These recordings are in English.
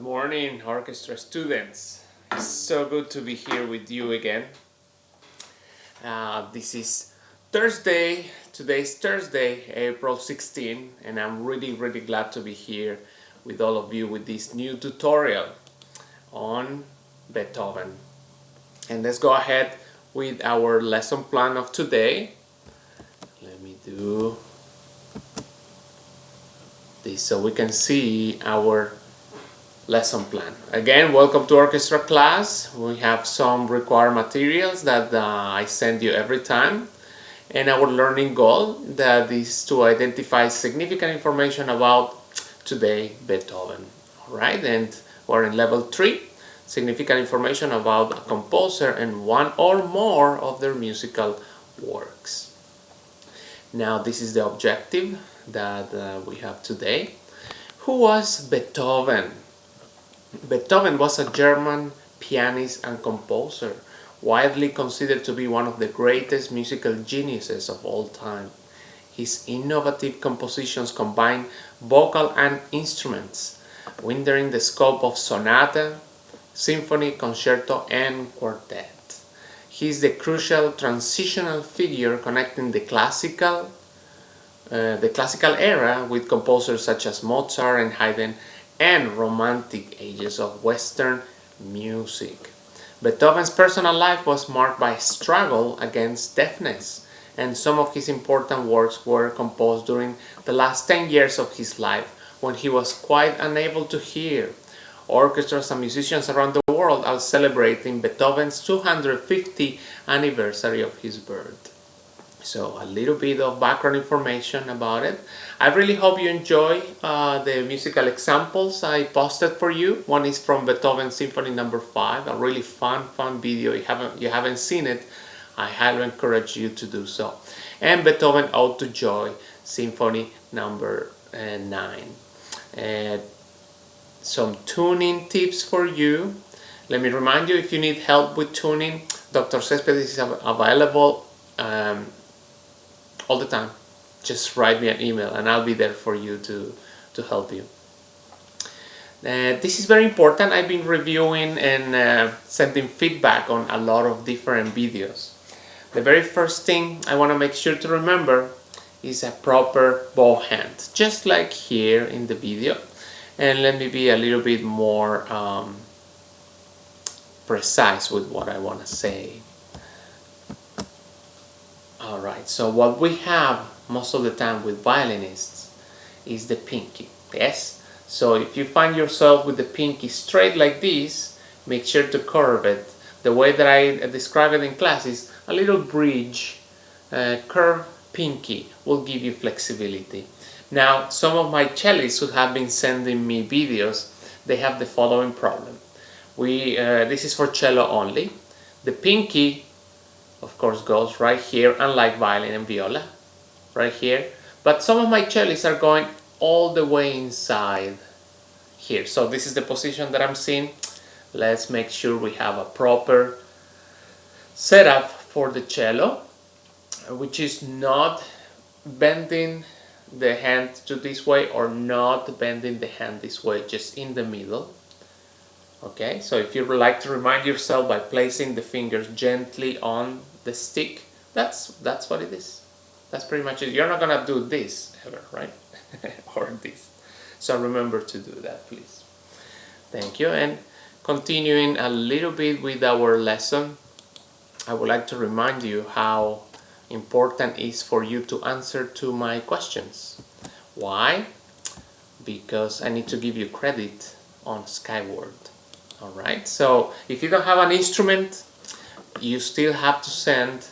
morning, orchestra students. It's so good to be here with you again. This is Thursday. Today's Thursday, April 16, and I'm really glad to be here with all of you with this new tutorial on Beethoven. And let's go ahead with our lesson plan of today. Let me do this so we can see our lesson plan. Again, welcome to orchestra class. We have some required materials that I send you every time, and our learning goal that is to identify significant information about today Beethoven. All right, and we're in level 3, significant information about a composer and one or more of their musical works. Now this is the objective that we have today. Who was Beethoven? Beethoven was a German pianist and composer, widely considered to be one of the greatest musical geniuses of all time. His innovative compositions combine vocal and instruments, within the scope of sonata, symphony, concerto, and quartet. He is the crucial transitional figure connecting the classical era with composers such as Mozart and Haydn and Romantic ages of Western music. Beethoven's personal life was marked by struggle against deafness, and some of his important works were composed during the last 10 years of his life when he was quite unable to hear. Orchestras and musicians around the world are celebrating Beethoven's 250th anniversary of his birth. So a little bit of background information about it. I really hope you enjoy the musical examples I posted for you. One is from Beethoven Symphony No. 5, a really fun video. You haven't seen it, I highly encourage you to do so. And Beethoven Ode to Joy, Symphony No. 9. Some tuning tips for you. Let me remind you, if you need help with tuning, Dr. Cespedes is available all the time. Just write me an email and I'll be there for you to help you. This is very important. I've been reviewing and sending feedback on a lot of different videos. The very first thing I want to make sure to remember is a proper bow hand, just like here in the video. And let me be a little bit more precise with what I want to say. Alright, so what we have most of the time with violinists is the pinky, yes? So if you find yourself with the pinky straight like this, make sure to curve it. The way that I describe it in class is a little bridge, curved pinky will give you flexibility. Now, some of my cellists who have been sending me videos, they have the following problem. This is for cello only. The pinky, of course, goes right here, unlike violin and viola, right here. But some of my cellists are going all the way inside here. So this is the position that I'm seeing. Let's make sure we have a proper setup for the cello, which is not bending the hand to this way or not bending the hand this way, just in the middle. Okay, so if you would like to remind yourself by placing the fingers gently on the stick, that's what it is. That's pretty much it. You're not gonna do this ever, right? Or this. So remember to do that, please. Thank you. And continuing a little bit with our lesson, I would like to remind you how important it is for you to answer to my questions. Why? Because I need to give you credit on Skyward. Alright, so if you don't have an instrument, you still have to send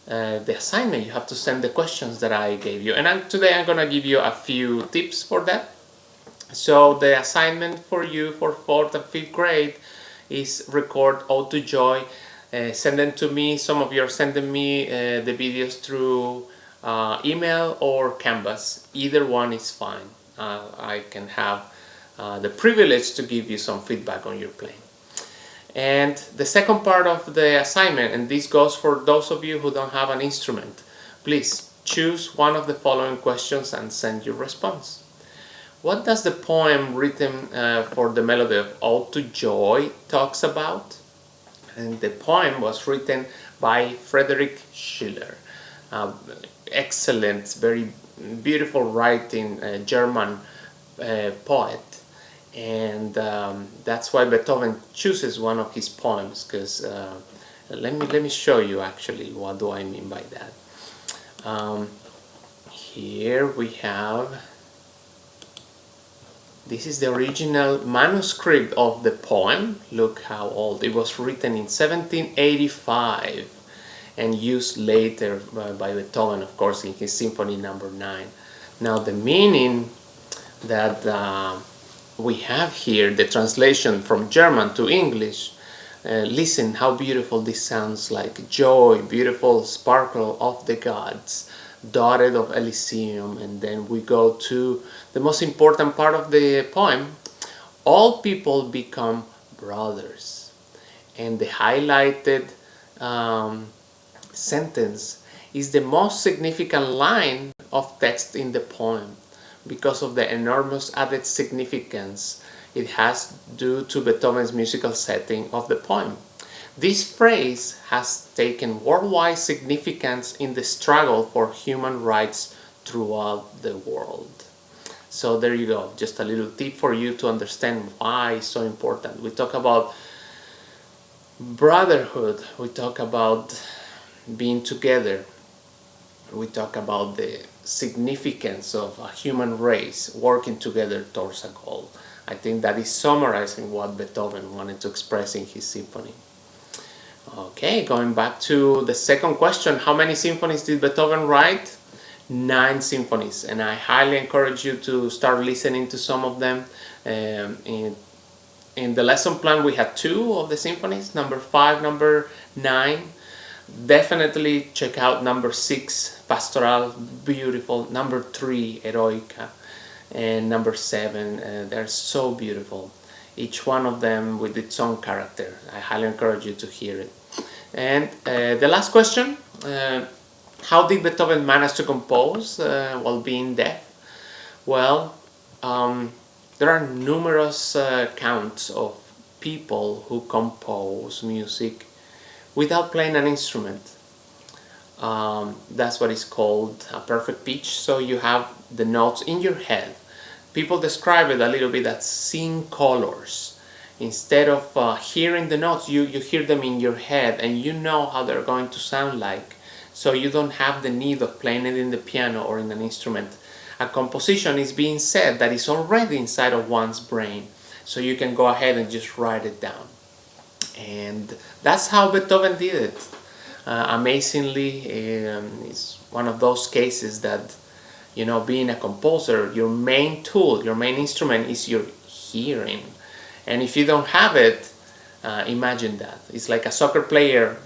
the assignment. You have to send the questions that I gave you. And today I'm going to give you a few tips for that. So the assignment for you for 4th and 5th grade is record Ode to Joy. Send them to me. Some of you are sending me the videos through email or Canvas. Either one is fine. I can have the privilege to give you some feedback on your playing. And the second part of the assignment, and this goes for those of you who don't have an instrument, please choose one of the following questions and send your response. What does the poem written for the melody of Ode to Joy talks about? And the poem was written by Friedrich Schiller. Excellent, very beautiful writing, German poet. And that's why Beethoven chooses one of his poems, because let me show you actually what do I mean by that. Here we have, this is the original manuscript of the poem. Look how old. It was written in 1785 and used later by Beethoven, of course, in his Symphony Number 9. Now the meaning that we have here, the translation from German to English, listen how beautiful this sounds like. Joy, beautiful sparkle of the gods, dotted of Elysium. And then we go to the most important part of the poem. All people become brothers. And the highlighted sentence is the most significant line of text in the poem because of the enormous added significance it has due to Beethoven's musical setting of the poem. This phrase has taken worldwide significance in the struggle for human rights throughout the world. So there you go, just a little tip for you to understand why it's so important. We talk about brotherhood, we talk about being together, we talk about the significance of a human race working together towards a goal. I think that is summarizing what Beethoven wanted to express in his symphony. Okay, going back to the second question, how many symphonies did Beethoven write? 9 symphonies, and I highly encourage you to start listening to some of them. In the lesson plan we had 2 of the symphonies, number 5, number 9. Definitely check out number 6, Pastoral, beautiful, number 3, Eroica, and number 7, they're so beautiful. Each one of them with its own character. I highly encourage you to hear it. And the last question, how did Beethoven manage to compose while being deaf? Well, there are numerous accounts of people who compose music without playing an instrument. That's what is called a perfect pitch. So you have the notes in your head. People describe it a little bit as seeing colors. Instead of hearing the notes, you hear them in your head and you know how they're going to sound like. So you don't have the need of playing it in the piano or in an instrument. A composition is being said that is already inside of one's brain. So you can go ahead and just write it down. And that's how Beethoven did it. Amazingly, it's one of those cases that, you know, being a composer, your main tool, your main instrument is your hearing. And if you don't have it, imagine that. It's like a soccer player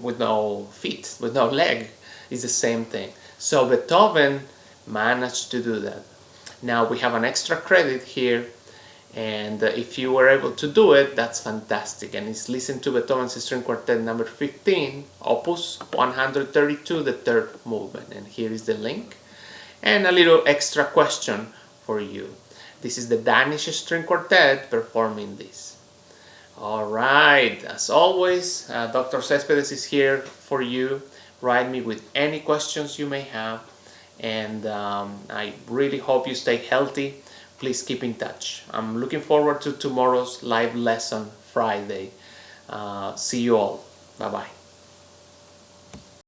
with no feet, with no leg. It's the same thing. So Beethoven managed to do that. Now we have an extra credit here, and if you were able to do it, that's fantastic. And it's listen to Beethoven's String Quartet number 15, Opus 132, the third movement. And here is the link. And a little extra question for you. This is the Danish String Quartet performing this. Alright, as always, Dr. Cespedes is here for you. Write me with any questions you may have. And I really hope you stay healthy. Please keep in touch. I'm looking forward to tomorrow's live lesson Friday. See you all. Bye-bye.